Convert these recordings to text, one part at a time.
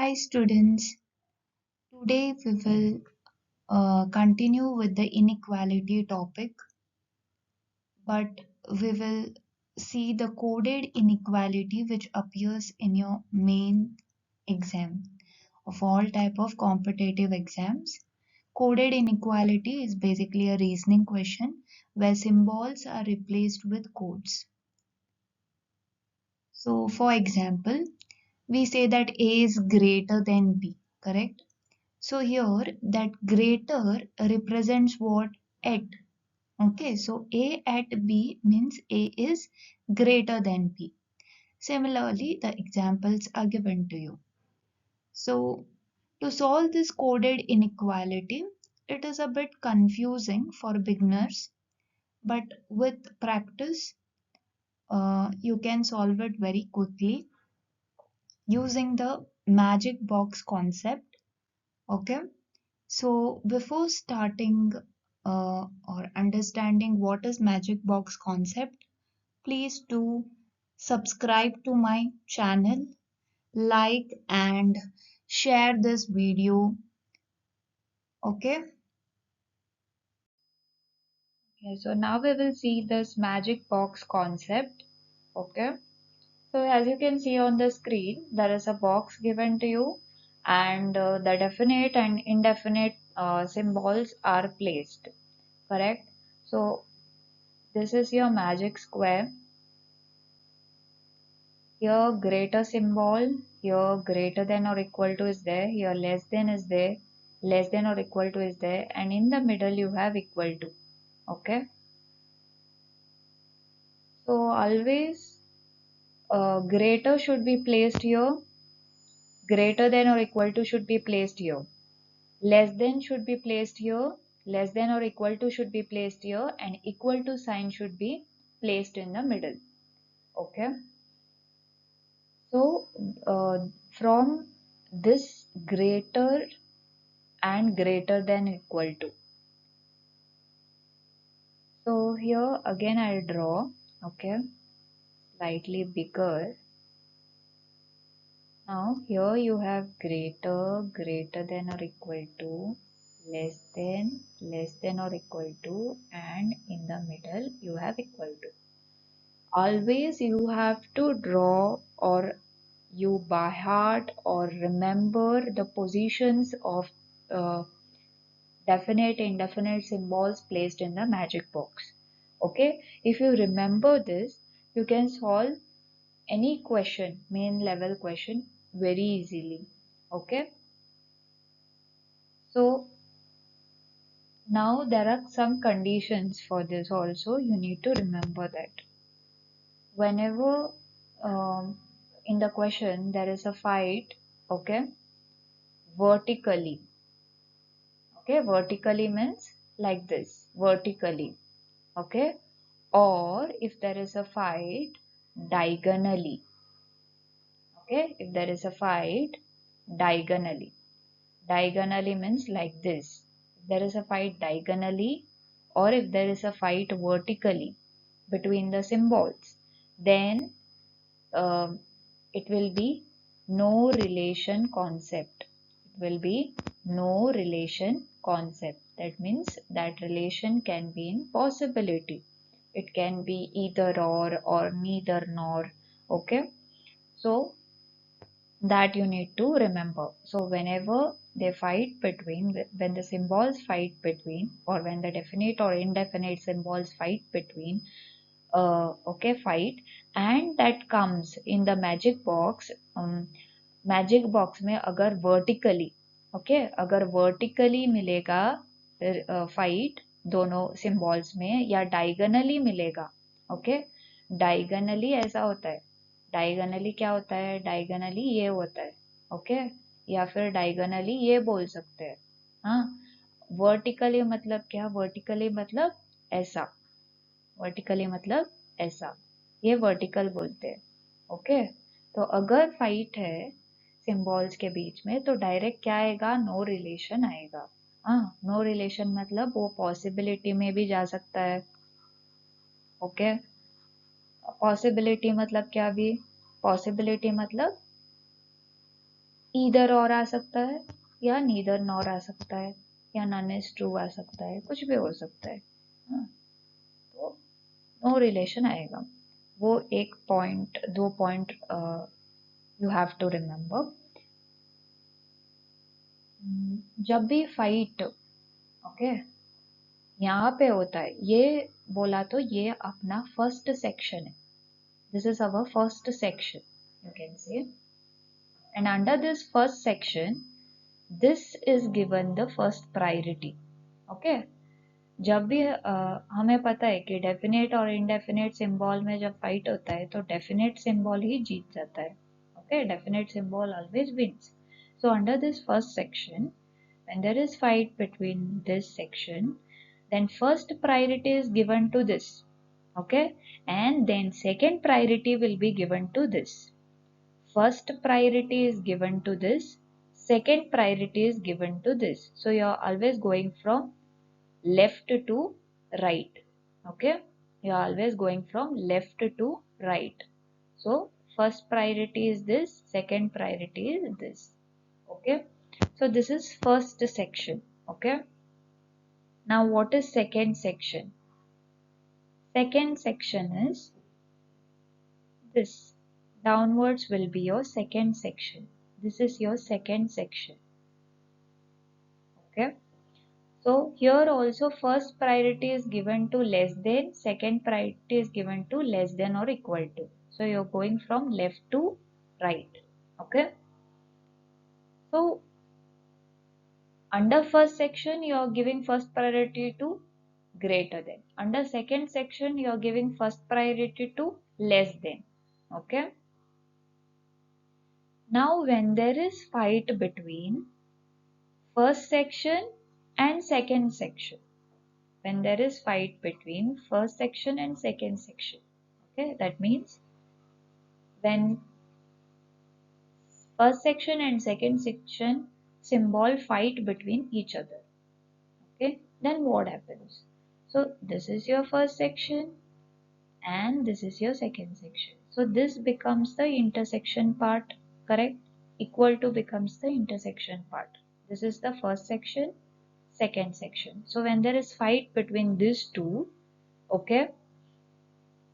Hi students, today we will continue with the inequality topic, but we will see the coded inequality which appears in your main exam of all type of competitive exams. Coded inequality is basically a reasoning question where symbols are replaced with codes. So for example, we say that A is greater than B, correct? So here that greater represents what? At. Okay, so A at B means A is greater than B. Similarly, the examples are given to you. So to solve this coded inequality, it is a bit confusing for beginners, but with practice, you can solve it very quickly using the magic box concept. Okay. So before starting or understanding what is magic box concept, please do subscribe to my channel, like and share this video. Okay. Okay, so now we will see this magic box concept. Okay. So as you can see on the screen, there is a box given to you and the definite and indefinite symbols are placed. Correct? So this is your magic square. Here greater symbol, here greater than or equal to is there, here less than is there, less than or equal to is there, and in the middle you have equal to. Okay. So always greater should be placed here, greater than or equal to should be placed here, less than should be placed here, less than or equal to should be placed here, and equal to sign should be placed in the middle. Okay. So from this greater and greater than equal to. So here again I'll draw, okay, slightly bigger. Now here you have greater, greater than or equal to, less than or equal to, and in the middle you have equal to. Always you have to draw or you by heart or remember the positions of uh, definite indefinite symbols placed in the magic box. Okay, if you remember this, you can solve any question, main level question, very easily. Okay, so now there are some conditions for this also. You need to remember that whenever in the question there is a fight, okay, vertically. Okay, vertically means like this, vertically. Okay, or if there is a fight diagonally. Okay, if there is a fight diagonally. Diagonally means like this. If there is a fight diagonally or if there is a fight vertically between the symbols, then um, it will be no relation concept. It will be no relation concept. That means that relation can be in possibility. It can be either or neither nor. Okay. So that you need to remember. So whenever they fight between, when the symbols fight between, or when the definite or indefinite symbols fight between, okay, fight, and that comes in the magic box. Magic box में अगर vertically, okay, अगर vertically मिलेगा fight दोनों symbols में या diagonally मिलेगा, okay, diagonally ऐसा होता है, डायगोनली क्या होता है, डायगोनली ये होता है, ओके, या फिर डायगोनली ये बोल सकते हैं. हाँ, वर्टिकली मतलब क्या, वर्टिकली मतलब ऐसा, वर्टिकली मतलब ऐसा, ये वर्टिकल बोलते हैं. ओके, तो अगर फाइट है सिंबल्स के बीच में तो डायरेक्ट क्या आएगा, नो रिलेशन आएगा. हाँ, नो रिलेशन मतलब वो पॉसिबिलिटी में भी जा सकता है. ओके, पॉसिबिलिटी मतलब क्या, भी पॉसिबिलिटी मतलब ईदर और आ सकता है या नीदर नॉर आ सकता है या नन इज ट्रू आ सकता है, कुछ भी हो सकता है। हाँ, तो नो रिलेशन आएगा। वो एक पॉइंट, दो point you have to remember. जब भी फाइट, ओके, यहाँ पे होता है, ये बोला तो ये अपना फर्स्ट सेक्शन है। This is our first section, you can say. And under this first section, this is given the first priority. Okay. जब भी हमें पता है कि डेफिनेट और इनडेफिनेट सिंबल में जब फाइट होता है तो डेफिनेट सिंबल ही जीत जाता है। Okay, definite symbol always wins. So under this first section, when there is fight between this section, then first priority is given to this, okay, and then second priority will be given to this. First priority is given to this, second priority is given to this. So you are always going from left to right, okay, you are always going from left to right. So first priority is this, second priority is this, okay. So this is first section, okay. Now what is second section? Second section is this. Downwards will be your second section. This is your second section, okay. So here also first priority is given to less than, second priority is given to less than or equal to. So you're going from left to right, okay. So under first section you are giving first priority to greater than. Under second section you are giving first priority to less than, okay. Now when there is fight between first section and second section, when there is fight between first section and second section, okay, that means when first section and second section symbol fight between each other, okay, then what happens? So this is your first section and this is your second section, so this becomes the intersection part, correct? Equal to becomes the intersection part. This is the first section, second section. So when there is fight between these two, okay,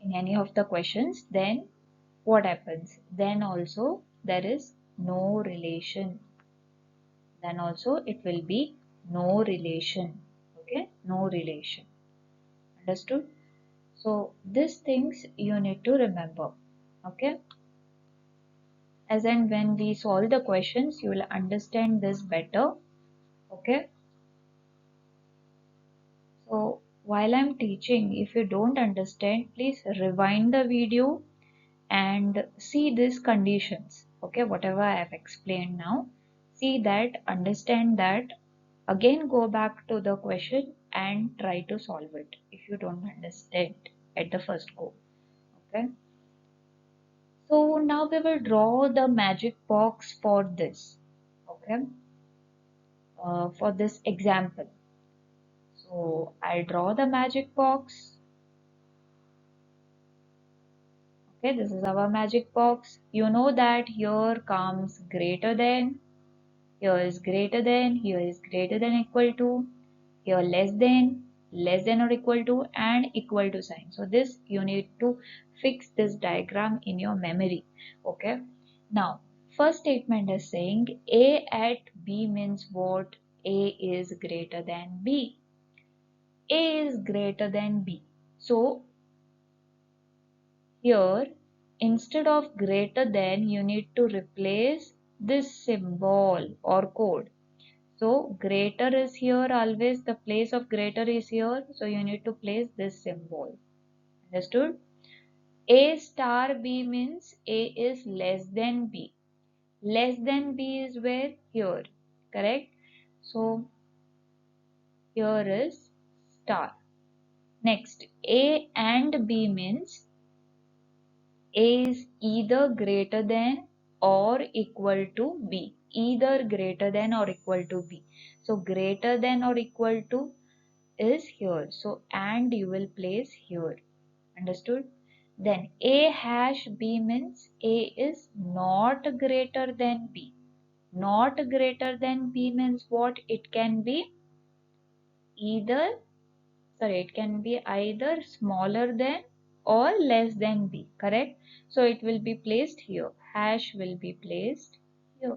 in any of the questions, then what happens? Then also there is no relation. Then also it will be no relation. Okay, no relation. Understood? So these things you need to remember. Okay. As and when we solve the questions, you will understand this better. Okay. So while I'm teaching, if you don't understand, please rewind the video and see these conditions, okay, whatever I have explained now, see that, understand that, again go back to the question and try to solve it if you don't understand at the first go, okay. So now we will draw the magic box for this, okay, for this example. So I'll draw the magic box. Okay, this is our magic box. You know that here comes greater than, here is greater than, here is greater than equal to, here less than or equal to, and equal to sign. So this you need to fix this diagram in your memory. Okay. Now, first statement is saying A at B means what? A is greater than B. A is greater than B. So here, instead of greater than, you need to replace this symbol or code. So greater is here, always the place of greater is here. So you need to place this symbol. Understood? A star B means A is less than B. Less than B is where? Here. Correct? So here is star. Next, A and B means A is either greater than or equal to B. Either greater than or equal to B. So greater than or equal to is here. So and you will place here. Understood? Then A hash B means A is not greater than B. Not greater than B means what? It can be either, sorry, it can be either smaller than or less than B, correct? So it will be placed here. Hash will be placed here.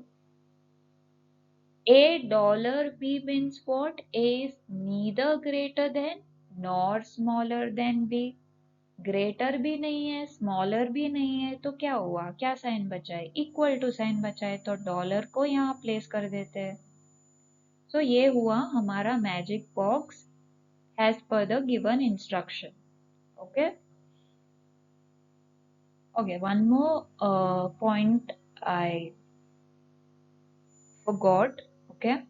$A means what? A is neither greater than nor smaller than B. Greater भी नहीं है, smaller भी नहीं है, तो क्या हुआ? क्या साइन बचा है? इक्वल टू साइन बचा है, तो डॉलर को यहाँ प्लेस कर देते हैं. तो ये हुआ हमारा magic box as per the given instruction. Okay. Okay. One more point I forgot. Okay.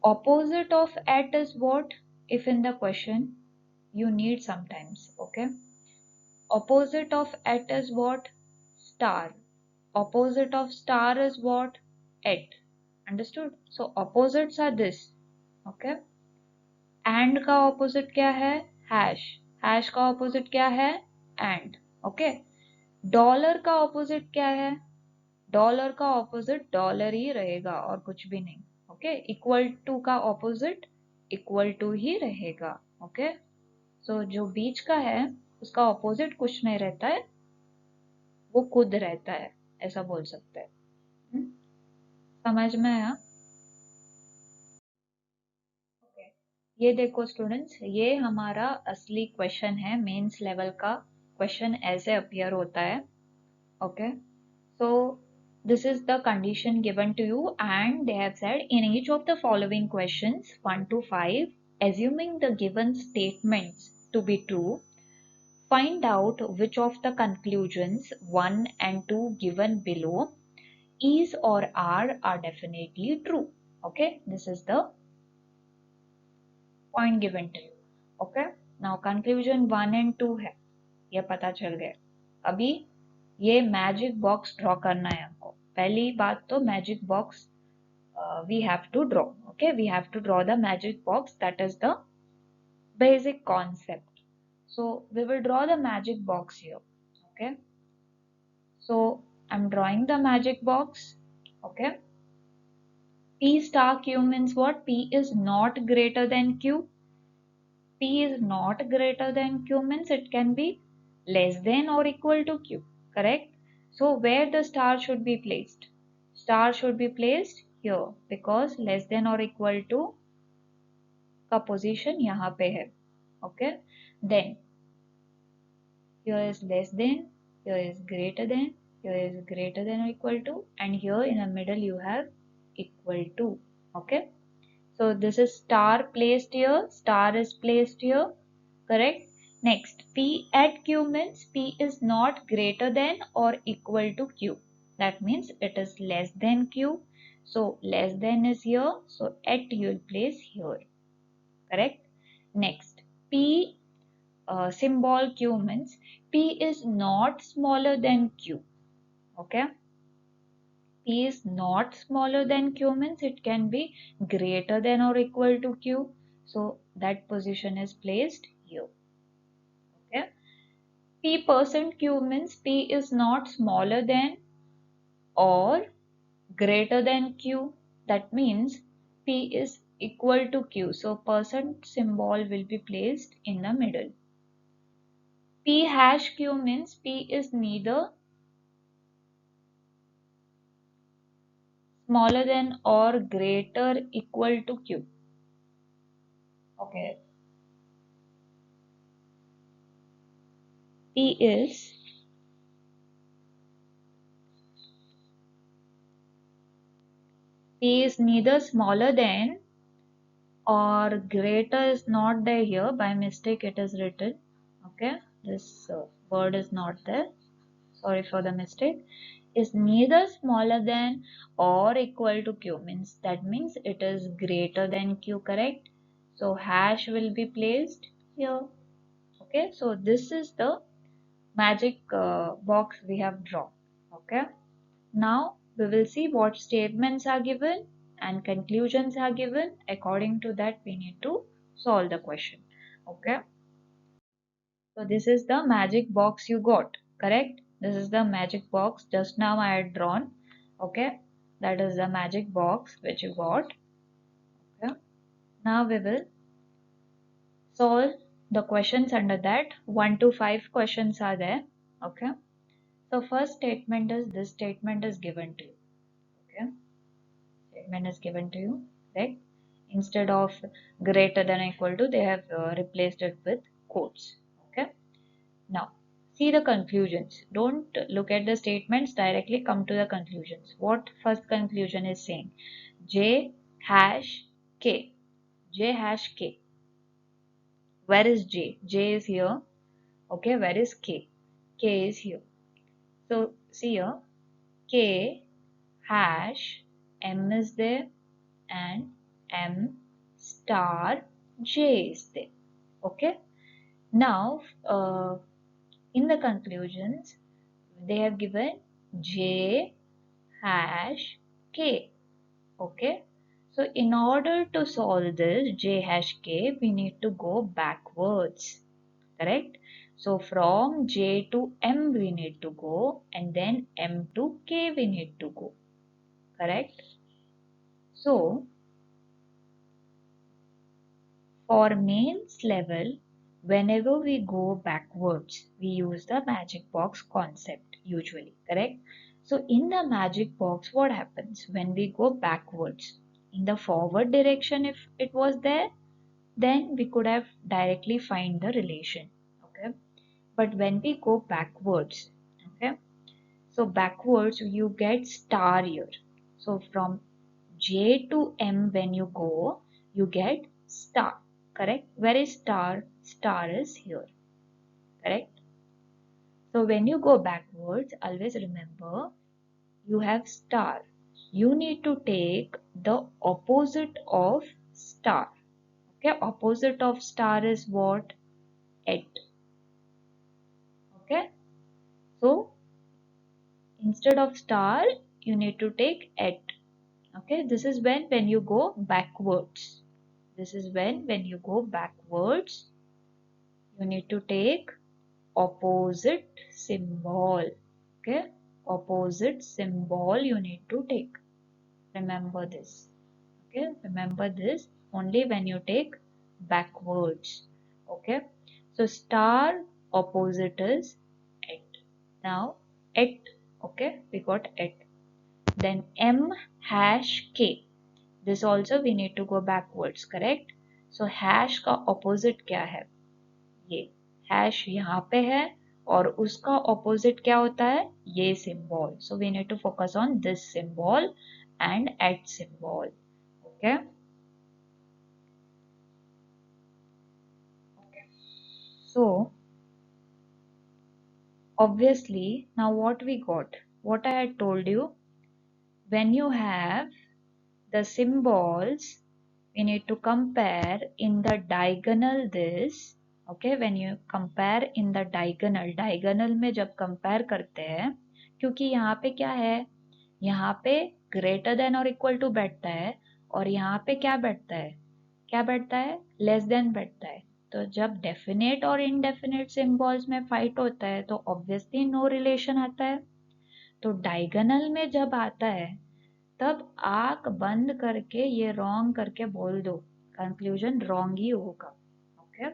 Opposite of at is what? If in the question you need sometimes. Okay. Opposite of at is what? Star. Opposite of star is what? At. Understood? So opposites are this. Okay. And का opposite क्या है? Hash. Hash का opposite क्या है? And. Okay. Dollar का opposite क्या है? Dollar का ऑपोजिट डॉलर ही रहेगा और कुछ भी नहीं. ओके. इक्वल टू का ऑपोजिट इक्वल टू ही रहेगा. ओके. सो जो बीच का है उसका ऑपोजिट कुछ नहीं रहता है, वो खुद रहता है, ऐसा बोल सकते हैं. समझ में आया? ओके. ये देखो स्टूडेंट्स, ये हमारा असली क्वेश्चन है. मेंस लेवल का क्वेश्चन ऐसे अपीयर होता है. Okay. So this is the condition given to you, and they have said in each of the following questions 1 to 5, assuming the given statements to be true, find out which of the conclusions 1 and 2 given below is or are definitely true. Okay, this is the point given to you. Okay, now conclusion 1 and 2 है, ये पता चल गया. अभी ये magic box draw करना है हमको. पहली बात तो magic box we have to draw. Okay, we have to draw the magic box. That is the basic concept. So we will draw the magic box here. Okay, so I'm drawing the magic box. Okay, P star Q means what? P is not greater than Q. P is not greater than Q means it can be less than or equal to Q, correct? So where the star should be placed? Star should be placed here because less than or equal to का position यहाँ पे है. Okay, then here is less than, here is greater than, here is greater than or equal to, and here in the middle you have equal to. Okay, so this is star placed here, star is placed here, correct? Next, P at Q means P is not greater than or equal to Q. That means it is less than Q. So less than is here, so at you will place here, correct? Next, P symbol Q means P is not smaller than Q. Okay, P is not smaller than Q means it can be greater than or equal to Q. So that position is placed here. Okay, P percent Q means P is not smaller than or greater than Q. That means P is equal to Q. So percent symbol will be placed in the middle. P hash Q means P is neither smaller than or greater equal to Q. Okay. P is neither smaller than or greater is not there here. By mistake it is written. Okay. This word is not there. Sorry for the mistake. Is neither smaller than or equal to Q means that means it is greater than Q, correct? So hash will be placed here. Okay, so this is the magic box we have drawn. Okay, now we will see what statements are given and conclusions are given. According to that we need to solve the question. Okay, so this is the magic box you got, correct? This is the magic box just now I had drawn. Okay, that is the magic box which you got. Okay. Now we will solve the questions under that. 1 to 5 questions are there. Okay. So first statement is, this statement is given to you. Okay. Statement is given to you, right? Instead of greater than or equal to, they have replaced it with quotes. Okay. Now, see the conclusions. Don't look at the statements, directly come to the conclusions. What first conclusion is saying? J hash K. J hash K. Where is J? J is here. Okay, where is K? K is here. So, see here, K hash M is there and M star J is there. Okay. Now, in the conclusions, they have given J hash K. Okay. So in order to solve this J hash K, we need to go backwards. Correct? So from J to M we need to go, and then M to K we need to go. Correct? So for mains level, whenever we go backwards, we use the magic box concept usually, correct? So in the magic box, what happens when we go backwards? In the forward direction, if it was there, then we could have directly find the relation, okay? But when we go backwards, okay? So backwards, you get star here. So from J to M when you go, you get star. Correct? Where is star? Star is here. Correct? So when you go backwards, always remember you have star. You need to take the opposite of star. Okay? Opposite of star is what? At. Okay? So instead of star, you need to take at. Okay? This is when you go backwards. This is when you go backwards, you need to take opposite symbol. Okay, opposite symbol you need to take. Remember this. Okay, remember this only when you take backwards. Okay, so star opposite is at. Now at. Okay, we got at. Then M hash K. This also we need to go backwards, correct? So hash का opposite क्या है? ये hash यहाँ पे है और उसका opposite क्या होता है? ये symbol. So we need to focus on this symbol and at symbol. Okay. So obviously now what we got, what I had told you, when you have the symbols, we need to compare in the diagonal this. Okay, when you compare in the diagonal में जब compare करते हैं, क्योंकि यहाँ पे क्या है, यहाँ पे greater than or equal to बैठता है और यहाँ पे क्या बैठता है, क्या बैठता है, less than बैठता है. तो जब definite और indefinite symbols में fight होता है तो obviously no relation आता है. तो diagonal में जब आता है तब आंख बंद करके ये रॉन्ग करके बोल दो, कंक्लूजन रॉन्ग ही होगा. Okay,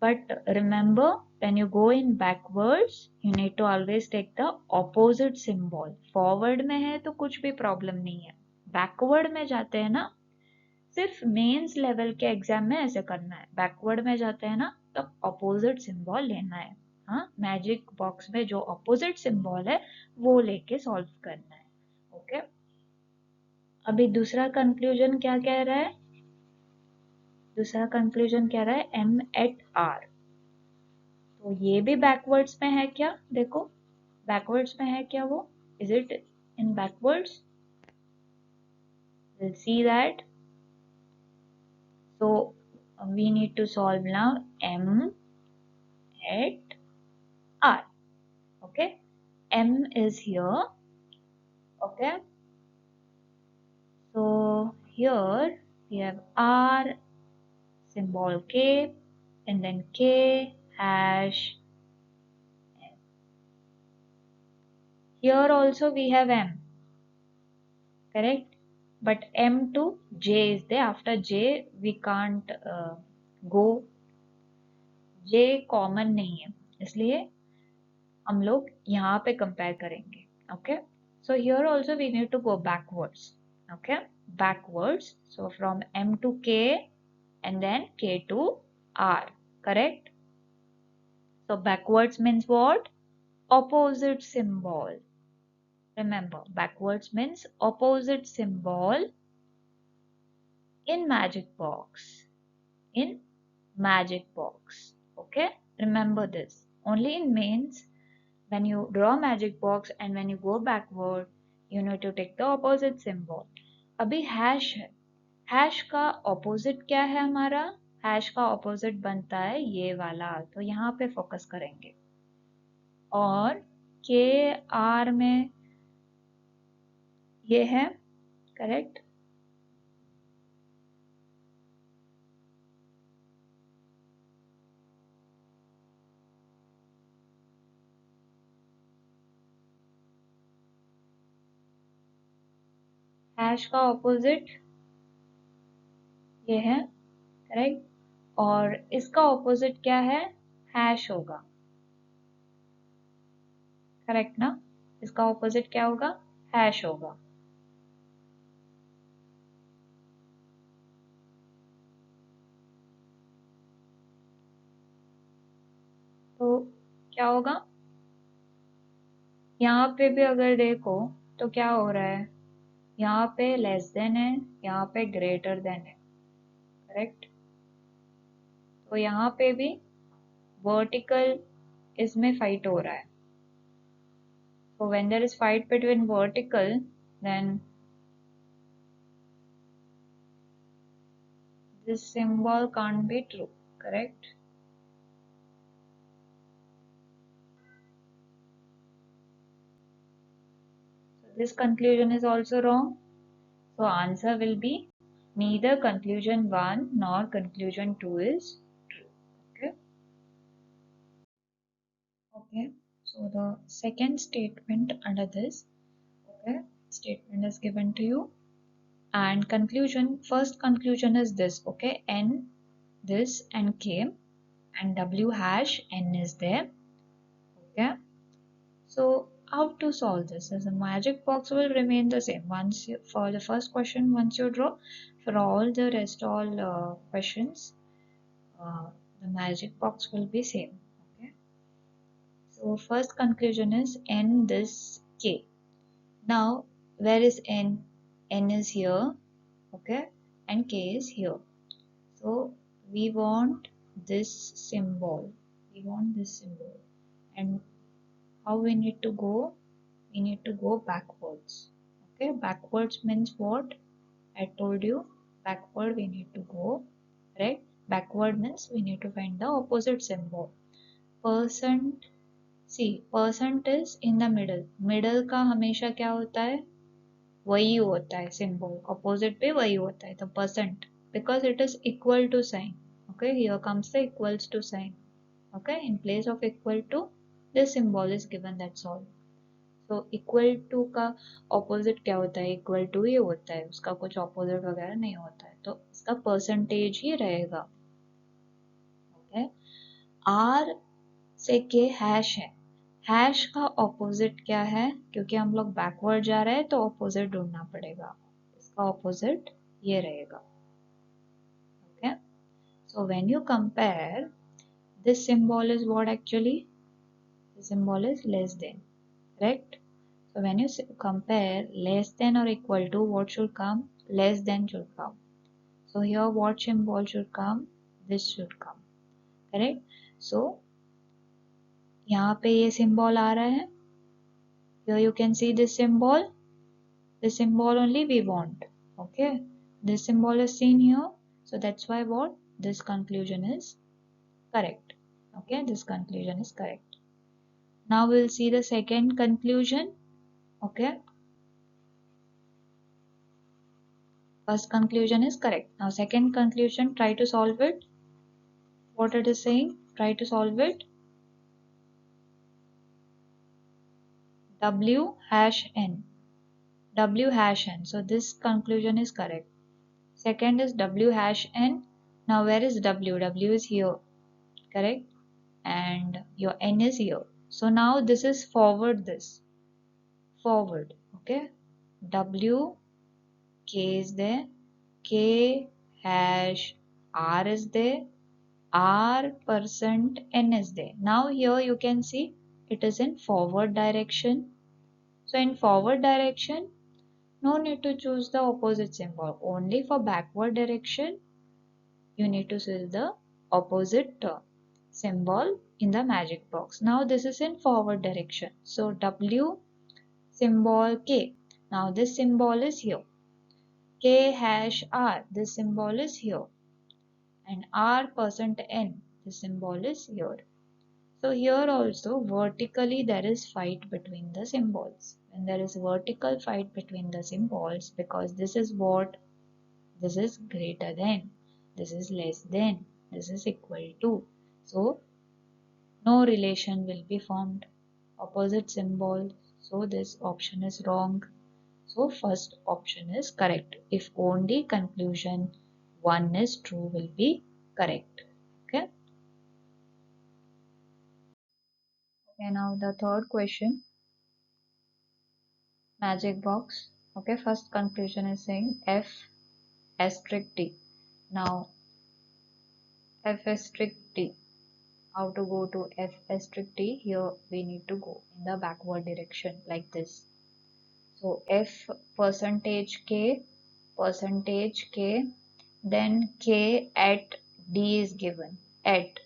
but remember when you go in backwards you need to always take the opposite symbol. Forward में है तो कुछ भी प्रॉब्लम नहीं है, बैकवर्ड में जाते हैं ना, सिर्फ मेंस लेवल के एग्जाम में ऐसे करना है. बैकवर्ड में जाते हैं ना तो ऑपोजिट सिंबल लेना है. हाँ, मैजिक बॉक्स में जो ऑपोजिट सिंबल है वो लेके सॉल्व करना है. ओके, अभी दूसरा कंक्लूजन क्या कह रहा है? दूसरा कंक्लूजन कह रहा है M at R. तो ये भी बैकवर्ड्स में है क्या? देखो बैकवर्ड्स में है क्या वो? Is it in backwards? We'll see that. So we need to solve now M at R. Okay, M is here. Okay, so here we have R, symbol K, and then K hash. Here also we have M. correct? But M to J is there. After J we can't go. J common नहीं है, इसलिए हम लोग यहाँ पे compare करेंगे. Okay, so here also we need to go backwards. Okay, backwards. So from M to K and then K to R, correct? So backwards means what? Opposite symbol. Remember, backwards means opposite symbol in magic box. In magic box. Okay, remember this. Only in mains, when you draw magic box and when you go backward, you need to take the opposite symbol. अभी hash है. Hash का opposite क्या है हमारा? Hash का opposite बनता है ये वाला, तो यहाँ पे फोकस करेंगे. और के आर में ये है, करेक्ट? हैश का ऑपोजिट ये है, करेक्ट? और इसका ऑपोजिट क्या है? हैश होगा, करेक्ट ना? इसका ऑपोजिट क्या होगा? हैश होगा. तो क्या होगा? यहाँ पे भी अगर देखो तो क्या हो रहा है? यहाँ पे लेस देन है, यहाँ पे ग्रेटर देन है, करेक्ट? तो यहाँ पे भी वर्टिकल इसमें फाइट हो रहा है. So when there is fight between vertical, then this symbol can't be true, correct? So this conclusion is also wrong. So answer will be neither conclusion 1 nor conclusion 2 is true. Okay. Okay. So the second statement under this, okay, statement is given to you. And conclusion, first conclusion is this, okay, N, this and K, and W hash N is there. Okay. So how to solve this? As a magic box will remain the same. Once you, for the first question, once you draw, for all the rest all questions, the magic box will be same. Okay. So first conclusion is N this K. Now where is N? N is here, okay, and K is here. So we want this symbol. We want this symbol. And how we need to go? We need to go backwards. Okay, backwards means what? I told you, backward we need to go, right? Backward means we need to find the opposite symbol. Percent, see, percent is in the middle. Middle का हमेशा क्या होता है? वही होता है symbol. Opposite पे वही होता है. The percent, because it is equal to sign. Okay, here comes the equals to sign. Okay, in place of equal to, this symbol is given, that's all. So equal to का opposite क्या होता है? Equal to ही होता है, उसका कुछ opposite वगैरह नहीं होता है, तो इसका percentage ही रहेगा. Okay, R से K hash है. हैश का ऑपोजिट क्या है? क्योंकि हम लोग बैकवर्ड जा रहे हैं तो ऑपोजिट ढूंढना पड़ेगा. इसका ऑपोजिट ये रहेगा. Okay, so when you compare, this symbol is what actually? This symbol is less than, correct? So when you compare less than or equal to, what should come? Less than should come. So here what symbol should come? This should come, correct? So यहाँ पे ये symbol आ रहा है. Here you can see this symbol. This symbol only we want. Okay, this symbol is seen here. So that's why what? This conclusion is correct. Okay, this conclusion is correct. Now we'll see the second conclusion. Okay, first conclusion is correct. Now second conclusion, try to solve it. What it is saying, try to solve it. W hash N. W hash n. So this conclusion is correct. Second is W hash n. Now where is W? W is here, correct? And your n is here. So now this is forward this. Forward, okay? W, K is there. K hash R is there. R percent N is there. Now here you can see it is in forward direction. So in forward direction, no need to choose the opposite symbol. Only for backward direction, you need to choose the opposite symbol in the magic box. Now this is in forward direction. So W symbol K. Now this symbol is here. K hash R. This symbol is here. And R percent N. This symbol is here. So here also vertically there is fight between the symbols. When there is vertical fight between the symbols, because this is what, this is greater than, this is less than, this is equal to. So no relation will be formed. Opposite symbol. So this option is wrong. So first option is correct. If only conclusion 1 is true will be correct. Okay. Okay, now the third question. Magic box. Okay, first conclusion is saying F asterisk T. Now F asterisk T. How to go to F asterisk T? Here we need to go in the backward direction like this. So F percentage K, then K at D is given at.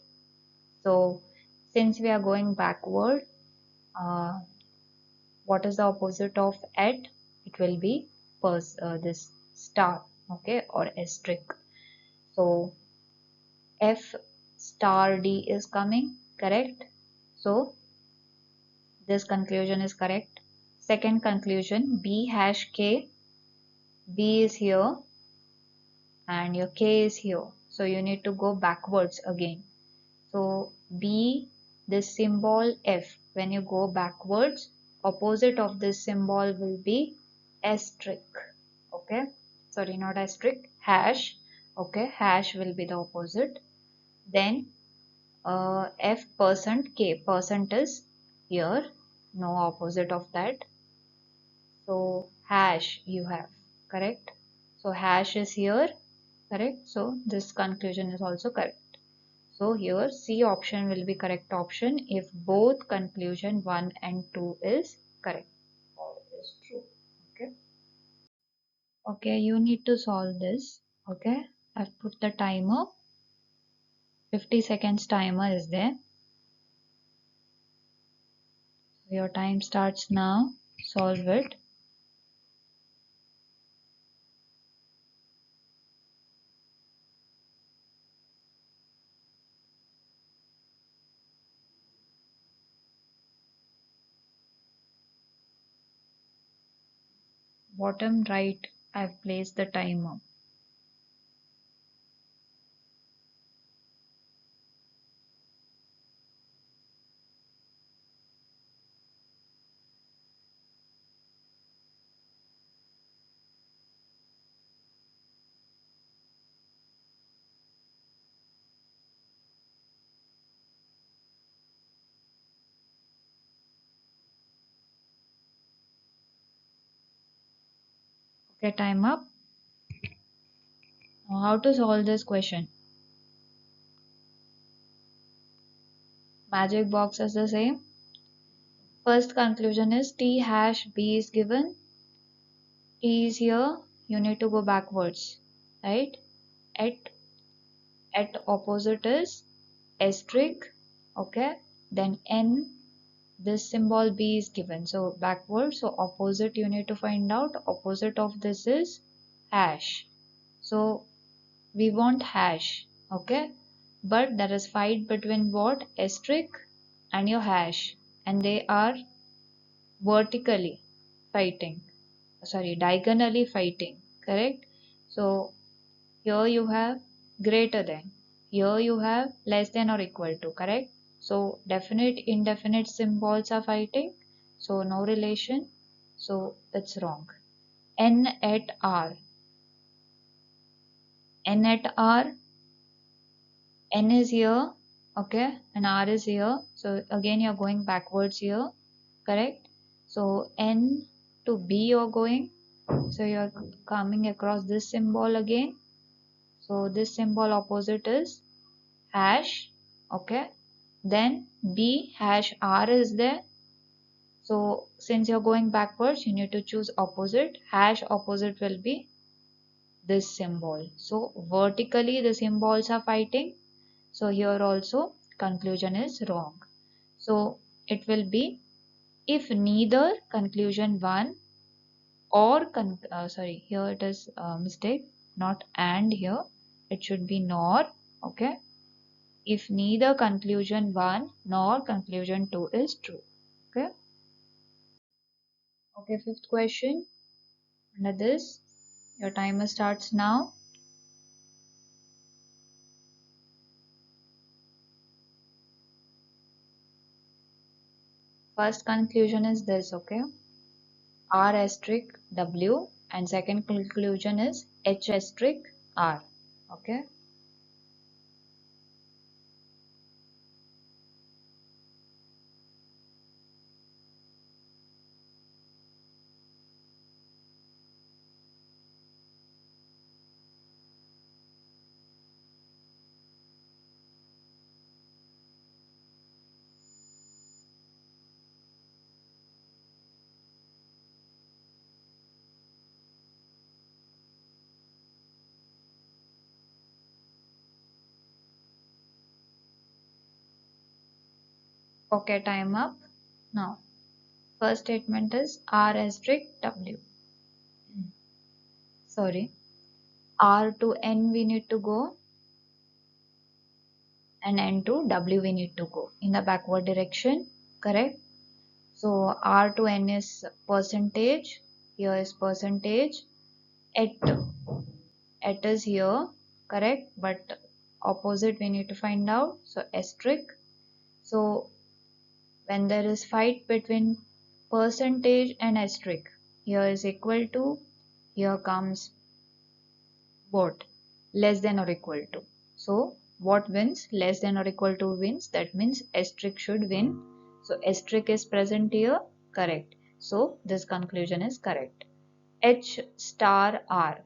So since we are going backward, uh, what is the opposite of at? It will be this star, okay, or asterisk. So F star D is coming, correct? So this conclusion is correct. Second conclusion, B hash K. B is here and your K is here. So you need to go backwards again. So B, this symbol F, when you go backwards, opposite of this symbol will be asterisk. Okay, sorry, not asterisk, hash. Okay, hash will be the opposite. Then F percent K, percent is here, no opposite of that. So hash you have, correct? So hash is here, correct? So this conclusion is also correct. So here C option will be correct option if both conclusion 1 and 2 is correct or is true. Okay. Okay, you need to solve this. Okay, I've put the timer. 50 seconds timer is there. Your time starts now. Solve it. Bottom right, I've placed the timer. Okay, time up. Now how to solve this question? Magic box is the same. First conclusion is T hash B is given. T is here. You need to go backwards, right? At opposite is asterisk. Okay. Then N. This symbol B is given. So backwards. So opposite you need to find out. Opposite of this is hash. So we want hash. Okay. But there is fight between what? Asterisk and your hash. And they are vertically fighting, sorry, diagonally fighting, correct? So here you have greater than, here you have less than or equal to, correct? So definite indefinite symbols are fighting, so no relation, so it's wrong. n at r, n at r, n is here, okay, and r is here. So again you're going backwards here, correct? So n to b you're going, so you're coming across this symbol again. So this symbol opposite is hash, okay. Then b hash r is there. So since you're going backwards, you need to choose opposite. Hash opposite will be this symbol. So vertically the symbols are fighting. So here also conclusion is wrong. So it will be if neither conclusion 1 or sorry, here it is mistake, not and here, it should be nor, okay. If neither conclusion 1 nor conclusion 2 is true, okay. Okay, fifth question under this, your timer starts now. First conclusion is this, okay. R asterisk W, and second conclusion is H asterisk R, okay. Okay, time up. Now, first statement is R asterisk W. Sorry, R to N we need to go, and N to W we need to go in the backward direction, correct? So R to N is percentage, here is percentage, at is here, correct? But opposite we need to find out, so asterisk. So when there is fight between percentage and asterisk, here is equal to, here comes what? Less than or equal to. So what wins? Less than or equal to wins. That means asterisk should win. So asterisk is present here, correct. So this conclusion is correct. H star R.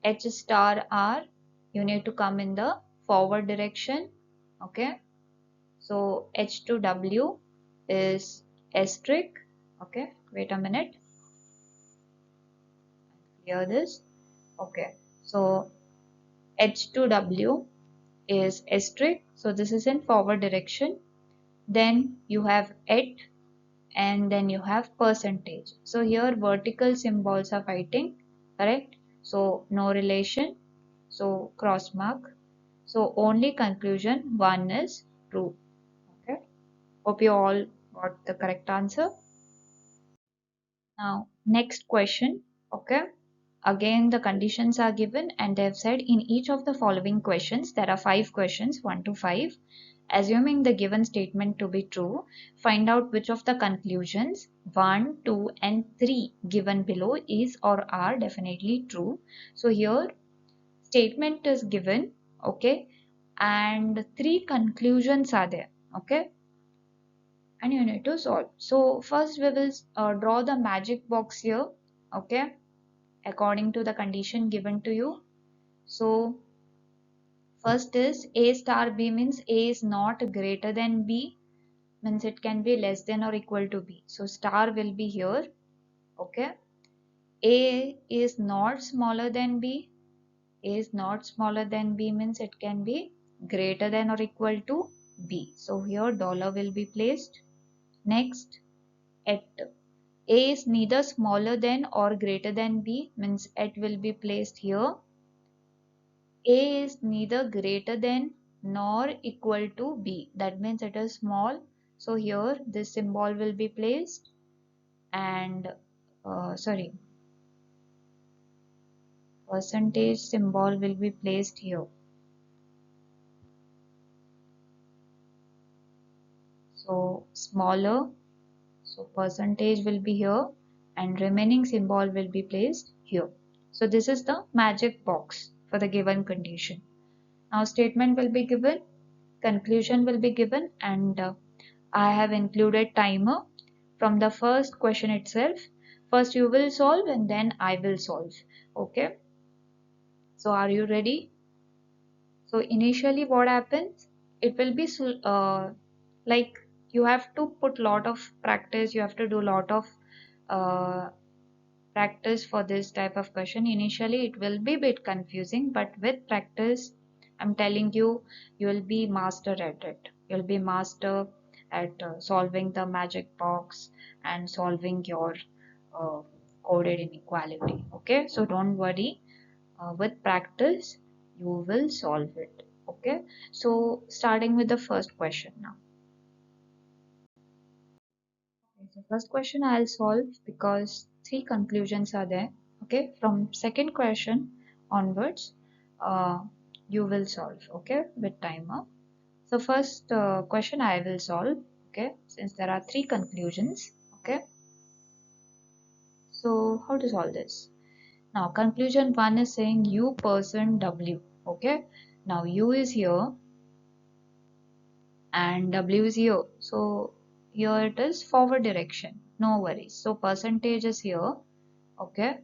H star R, you need to come in the forward direction, okay. So H to W is asterisk, okay. Wait a minute, clear this, okay. So H to W is asterisk, so this is in forward direction. Then you have at, and then you have percentage. So here vertical symbols are fighting, correct? So no relation, so cross mark. So only conclusion 1 is true, okay. Hope you all got the correct answer. Now next question, okay. Again the conditions are given, and they have said in each of the following questions, there are 5 questions, 1 to 5. Assuming the given statement to be true, find out which of the conclusions 1, 2 and 3 given below is or are definitely true. So here statement is given, okay, and 3 conclusions are there, okay, and you need to solve. So first we will draw the magic box here, okay, according to the condition given to you. So first is A star B means A is not greater than B, means it can be less than or equal to B. So star will be here, okay. A is not smaller than B. A is not smaller than B means it can be greater than or equal to B. So here dollar will be placed. Next, at A is neither smaller than or greater than B means at will be placed here. A is neither greater than nor equal to B. That means it is small. So here this symbol will be placed, and sorry, percentage symbol will be placed here. So smaller, so percentage will be here, and remaining symbol will be placed here. So this is the magic box for the given condition. Now statement will be given, conclusion will be given, and I have included timer from the first question itself. First you will solve and then I will solve. Okay. So are you ready? So initially what happens? It will be like you have to put lot of practice. You have to do lot of uh, practice for this type of question. Initially it will be a bit confusing, but with practice, I'm telling you, you will be master at it. You'll be master at solving the magic box and solving your uh, coded inequality. Okay, so don't worry. With practice, you will solve it. Okay, so starting with the first question now. Okay, so first question I'll solve because three conclusions are there. Okay, from second question onwards, uh, you will solve. Okay, with timer. So first question I will solve. Okay, since there are three conclusions. Okay, so how to solve this? Now conclusion one is saying U person W. Okay, now U is here and W is here. So here it is forward direction. No worries. So percentage is here. Okay,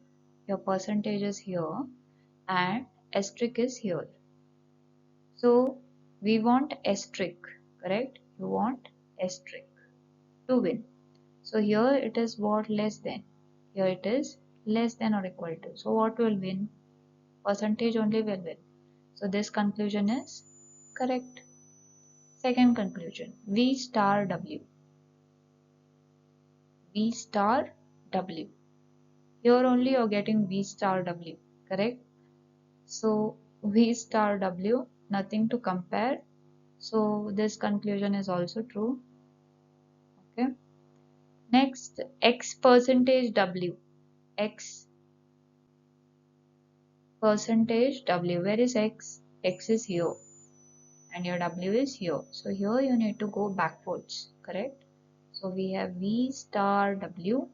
your percentage is here and asterisk is here. So we want asterisk, correct? You want asterisk to win. So here it is what less than. Here it is less than or equal to. So what will win? Percentage only will win. So this conclusion is correct. Second conclusion, V star W. V star W. Here only you're getting V star W, correct? So V star W, nothing to compare. So this conclusion is also true. Okay. Next, X percentage W. X percentage W. Where is X? X is here and your W is here. So here you need to go backwards, correct? So we have V star W.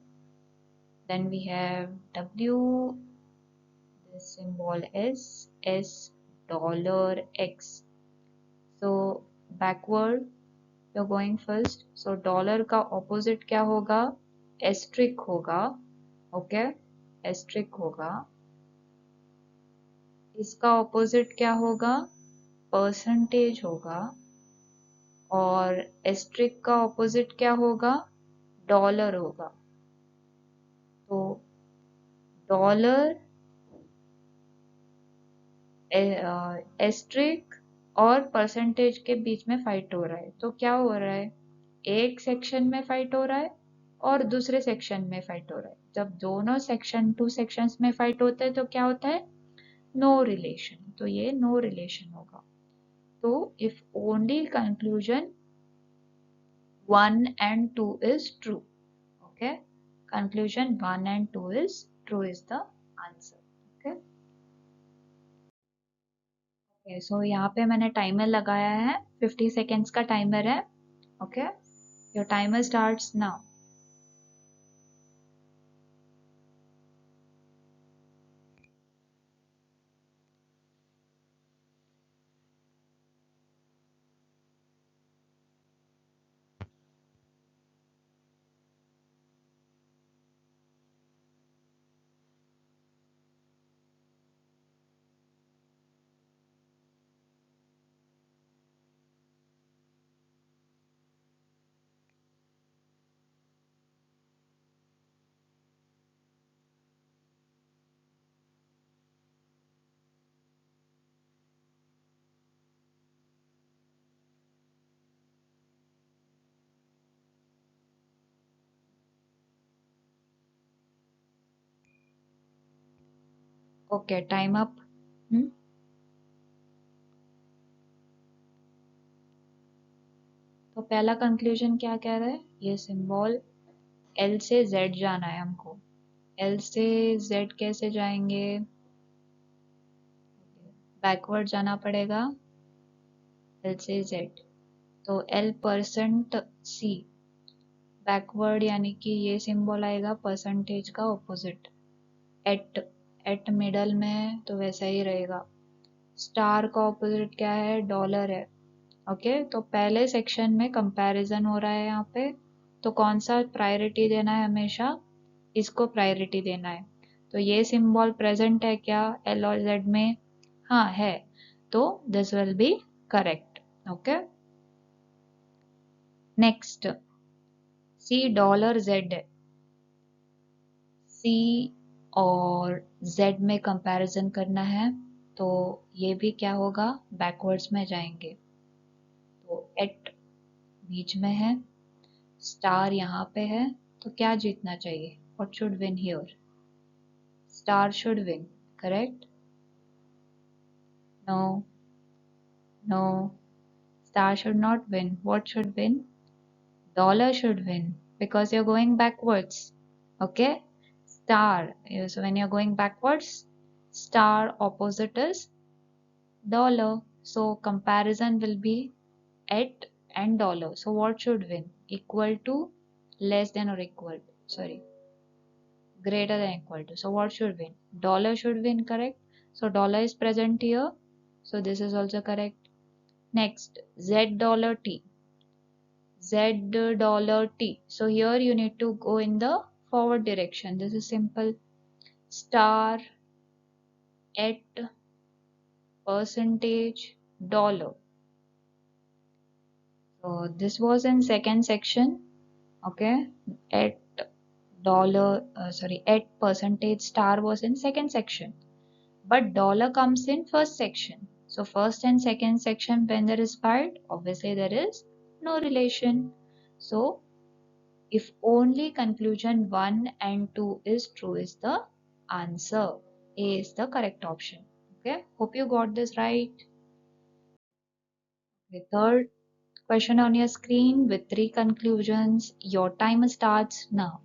Then we have W, this symbol is S dollar X. So backward you're going first. So dollar का opposite क्या होगा? Asterisk होगा. Okay? Asterisk होगा. इसका opposite क्या होगा? Percentage होगा. और asterisk का opposite क्या होगा? Dollar होगा. तो डॉलर एस्ट्रिक और परसेंटेज के बीच में फाइट हो रहा है, तो क्या हो रहा है? एक सेक्शन में फाइट हो रहा है और दूसरे सेक्शन में फाइट हो रहा है. जब दोनों सेक्शन टू सेक्शंस में फाइट होते हैं तो क्या होता है? No relation. तो ये नो रिलेशन होगा. तो if only conclusion 1 and 2 is true. Okay, conclusion 1 and 2 is true is the answer. Okay. Okay, so यहाँ पे मैंने टाइमर लगाया है. 50 seconds का टाइमर है. Okay, your timer starts now. Okay, time up. तो पहला कंक्लूजन क्या कह रहा है? ये सिंबल L से Z जाना है हमको. L से Z कैसे जाएंगे? बैकवर्ड जाना पड़ेगा L से Z. तो L%C बैकवर्ड यानी कि ये सिंबल आएगा परसेंटेज का ऑपोजिट एट एट मिडल में है तो वैसा ही रहेगा। स्टार का ऑपोजिट क्या है, डॉलर है। ओके, तो पहले सेक्शन में कंपैरिजन हो रहा है यहाँ पे, तो कौन सा प्रायोरिटी देना है, हमेशा इसको प्रायोरिटी देना है। तो ये सिंबल प्रेजेंट है क्या एल और जेड में, हाँ है, तो this will be correct. Okay, next C dollar Z है, सी और जेड में कंपैरिजन करना है, तो ये भी क्या होगा, बैकवर्ड्स में जाएंगे। तो एट बीच में है, स्टार यहाँ पे है, तो क्या जीतना चाहिए, what should win here, star should win, correct. No, no, star should not win. What should win? Dollar should win because you're going backwards. Okay? Star. So when you're going backwards, star opposite is dollar. So comparison will be at and dollar. So what should win? Equal to, less than or equal to. Sorry. Greater than equal to. So what should win? Dollar should win, correct? So dollar is present here. So this is also correct. Next, Z dollar T. Z dollar T. So here you need to go in the forward direction. This is simple. Star at percentage dollar. So this was in second section. Okay. At dollar, at percentage star was in second section. But dollar comes in first section. So first and second section when there is part, obviously there is no relation. So if only conclusion 1 and 2 is true is the answer. A is the correct option. Okay, hope you got this right. The third question on your screen with 3 conclusions. Your timer starts now.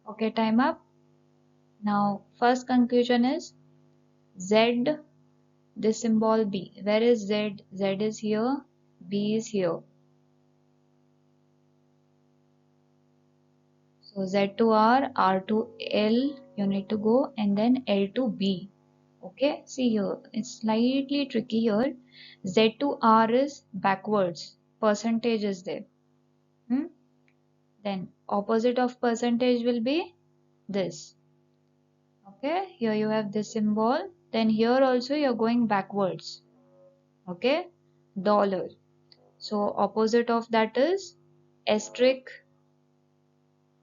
Okay, time up. Now, first conclusion is Z, this symbol B. Where is Z? Z is here, B is here. So Z to R to L, you need to go, and then L to B. Okay, see here, it's slightly tricky here. Z to R is backwards, percentage is there. Then opposite of percentage will be this. Okay, here you have this symbol. Then here also you're going backwards. Okay, dollar. So opposite of that is asterisk,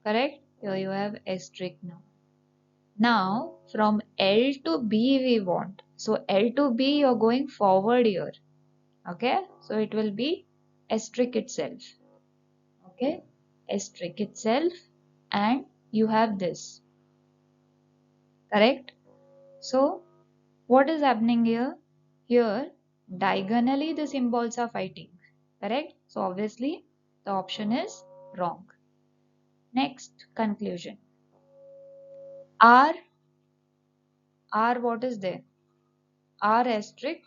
correct? Here you have asterisk now. Now from L to B we want. So L to B you're going forward here. Okay, so it will be asterisk itself. Okay, asterisk itself, and you have this. Correct? So what is happening here? Here diagonally the symbols are fighting. Correct? So obviously the option is wrong. Next conclusion. R, what is there? R asterisk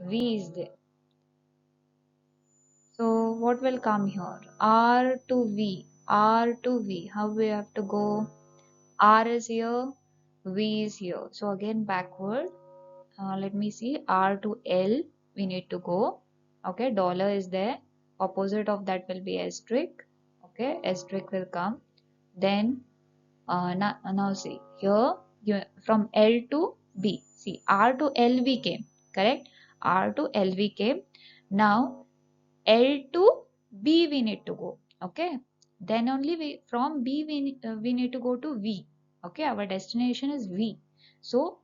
V is there. So what will come here? R to V. R to V. How we have to go? R is here, V is here. So again backward. Let me see. R to L we need to go. Okay, dollar is there. Opposite of that will be asterisk. Okay, asterisk will come. Then now see here from L to B. See, R to L we came. Correct? R to L we came. Now L to B we need to go. Okay. Then only from B we need to go to V. Okay, our destination is V. So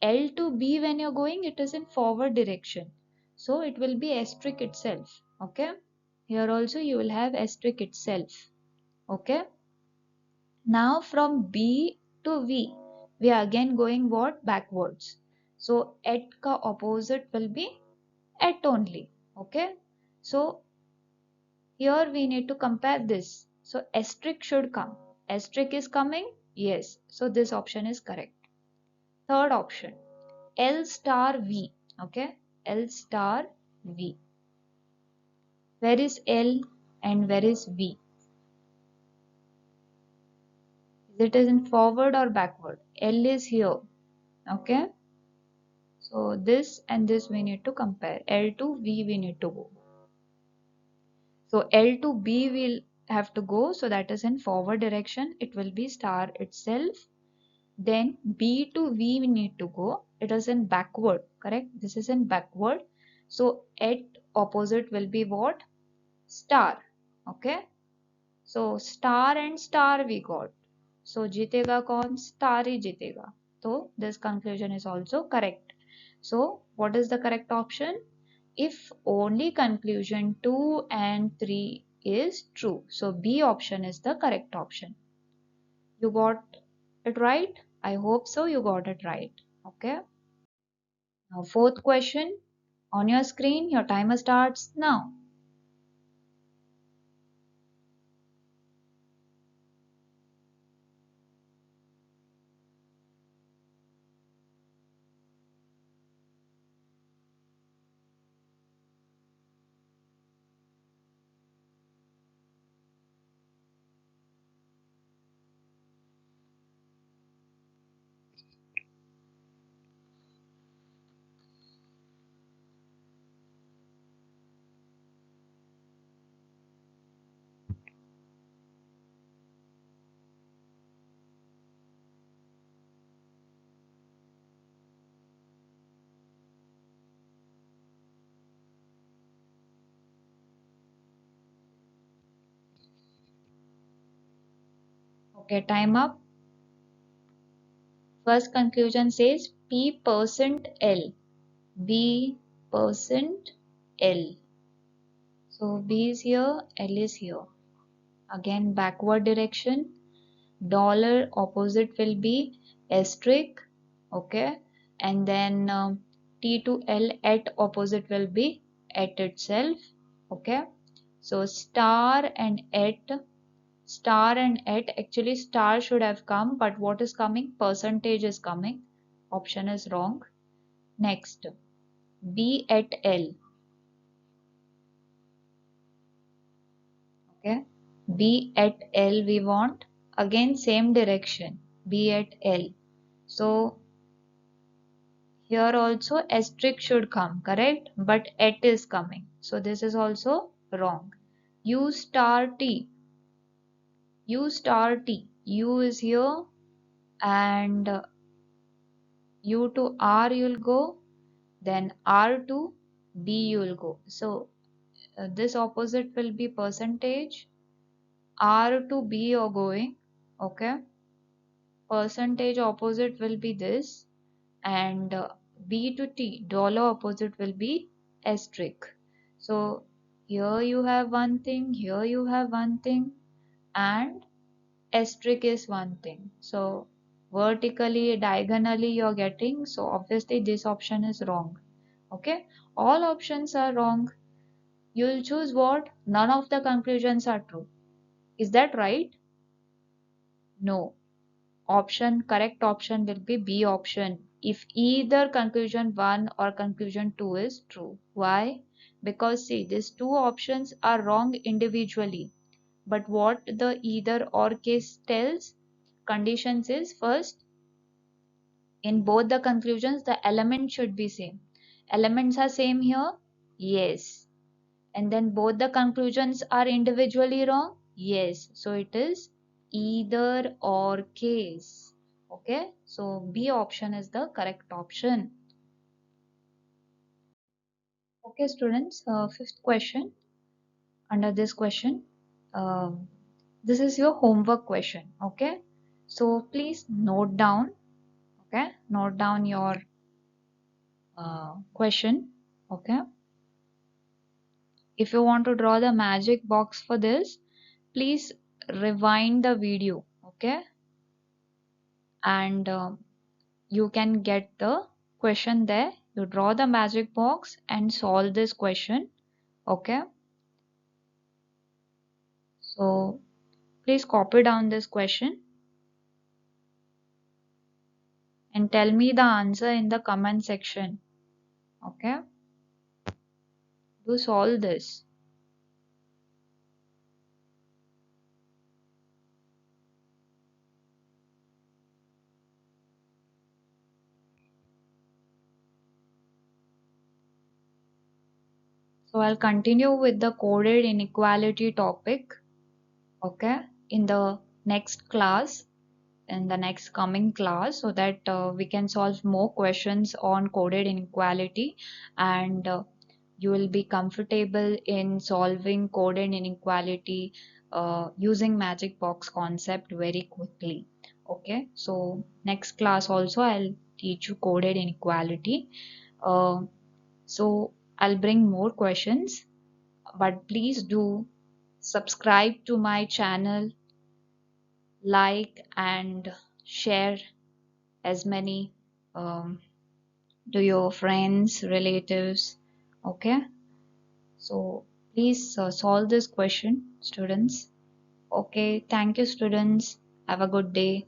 L to B when you're going, it is in forward direction. So it will be asterisk itself. Okay. Here also you will have asterisk itself. Okay. Now from B to V, we are again going what? Backwards. So at ka opposite will be at only. Okay. So here we need to compare this. So asterisk should come. Asterisk is coming? Yes. So this option is correct. Third option, L star V. Okay. L star V. Where is L and where is V? Is it in forward or backward? L is here. Okay. So this and this we need to compare. L to V we need to go. So L to B will have to go. So that is in forward direction. It will be star itself. Then B to V we need to go. It is in backward. Correct? This is in backward. So at opposite will be what? Star. Okay. So star and star we got. So जीतेगा कौन? Star ही जीतेगा. So this conclusion is also correct. So what is the correct option? If only conclusion 2 and 3 is true. So B option is the correct option. You got it right? I hope so you got it right. Okay. Now fourth question on your screen. Your timer starts now. Okay, time up. First conclusion says P percent L. B percent L. So B is here, L is here. Again backward direction. Dollar opposite will be asterisk. Okay. And then T to L at opposite will be at itself. Okay. So star and at actually star should have come, but what is coming? Percentage is coming. Option is wrong. Next, B at L. Okay, B at L we want. Again same direction. B at L. So here also asterisk should come, correct? But at is coming. So this is also wrong. U star T. U star T. U is here and U to R you'll go. Then R to B you will go. So this opposite will be percentage. R to B you're going. Okay. Percentage opposite will be this. And B to T, dollar opposite will be asterisk. So here you have one thing, here you have one thing, and asterisk is one thing. So vertically, diagonally you're getting. So obviously this option is wrong. Okay, all options are wrong. You'll choose what? None of the conclusions are true. Is that right? No. Correct option will be B option if either conclusion 1 or conclusion 2 is true. Why? Because see, these two options are wrong individually. But what the either or case tells, conditions is first, in both the conclusions, the element should be same. Elements are same here? Yes. And then both the conclusions are individually wrong? Yes. So it is either or case. Okay. So B option is the correct option. Okay, students. Fifth question under this question. Um This is your homework question. Okay. So please note down. Okay. Note down your question. Okay. If you want to draw the magic box for this, please rewind the video. Okay. And you can get the question there. You draw the magic box and solve this question. Okay. So please copy down this question and tell me the answer in the comment section. Okay. Do solve this. So I'll continue with the coded inequality topic. Okay. In the next class, in the next coming class, so that we can solve more questions on coded inequality, and you will be comfortable in solving coded inequality using magic box concept very quickly. Okay, so next class also I'll teach you coded inequality. uh, so I'll bring more questions, but please do subscribe to my channel, like and share as many um, to your friends, relatives. Okay, so please solve this question, students. Okay, thank you, students. Have a good day.